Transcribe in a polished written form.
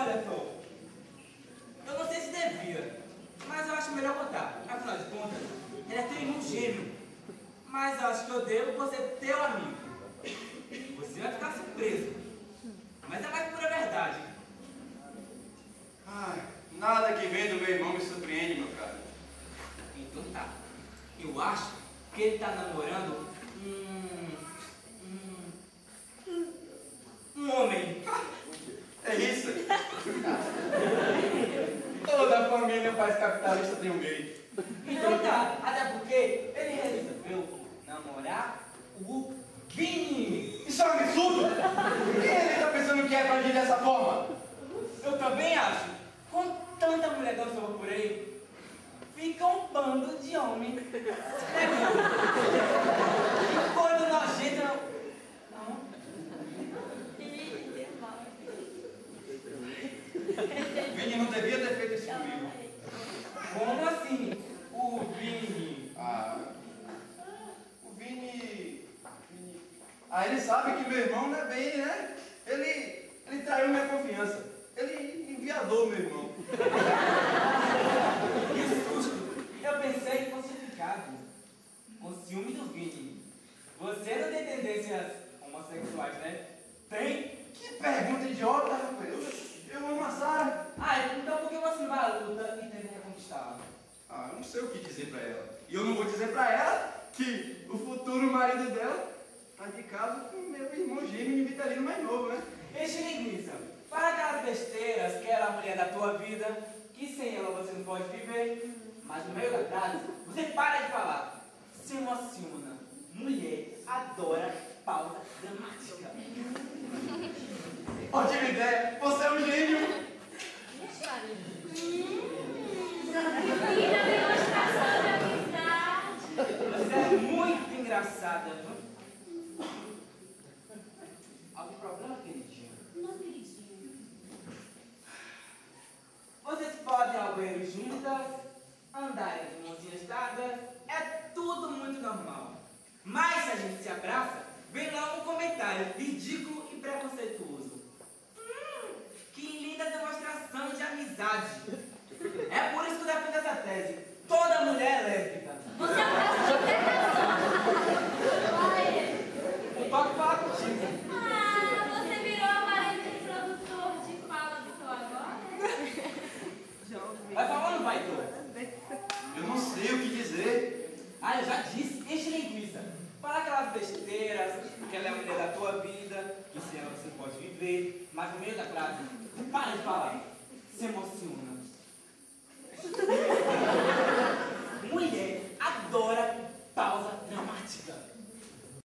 Olha, Tom, eu não sei se devia, mas eu acho melhor contar. Afinal de contas, ele é teu irmão gêmeo. Mas eu acho que eu devo por ser teu amigo. Você vai ficar surpreso. Mas é mais pura verdade. Ai, nada que vem do meu irmão me surpreende, meu cara. Então tá. Eu acho que ele tá namorando um homem. É isso? Toda a família faz capitalista tem um gay. Então tá. Até porque ele resolveu namorar o Vini. Isso é um absurdo! Quem ele tá pensando que é pra agir dessa forma? Eu também acho. Com tanta mulher dançando por aí, fica um bando de homem. Quando nojento não. Vini não devia ter feito isso comigo. Como assim? O Vini. O Vini... Ah, ele sabe que meu irmão não é bem, né? Ele traiu minha confiança. Ele enviadou meu irmão. Que susto! Eu pensei que fosse ficado com ciúme do Vini. Você não tem tendências homossexuais, né? Tem? Que pergunta idiota, rapaz. Eu amo a Sarah. Então por que você não vai à luta e tenta reconquistá-la? Eu não sei o que dizer pra ela. E eu não vou dizer pra ela que o futuro marido dela tá de casa com meu irmão gêmeo vitalino mais novo, né? Enche linguiça. Para aquelas besteiras que ela é a mulher da tua vida, que sem ela você não pode viver. Mas no meio da frase, você para de falar. Se emociona. Mulher adora pausa dramática. Ótima ideia. Você é um gênio. Você é muito engraçada, viu? Algum problema, queridinho? Não, queridinho. Vocês podem ir ao banheiro juntas, andarem de mãozinhas dadas, é tudo muito normal. Mas se a gente se abraça, vem lá um comentário ridículo e preconceituoso. Que linda demonstração de amizade. É por isso que eu defendo essa tese. Toda mulher é lésbica. Você é um caso de interpretação. Eu toco falar contigo. Você virou aparelho de produtor de fala do seu agora? Vai falar ou não vai, Tô? Eu não sei o que dizer. Eu já disse, enche linguiça. Fala aquelas besteiras, que ela é a mulher da tua vida, que sem ela você não pode viver. Mas no meio da frase, para de falar. Se emociona.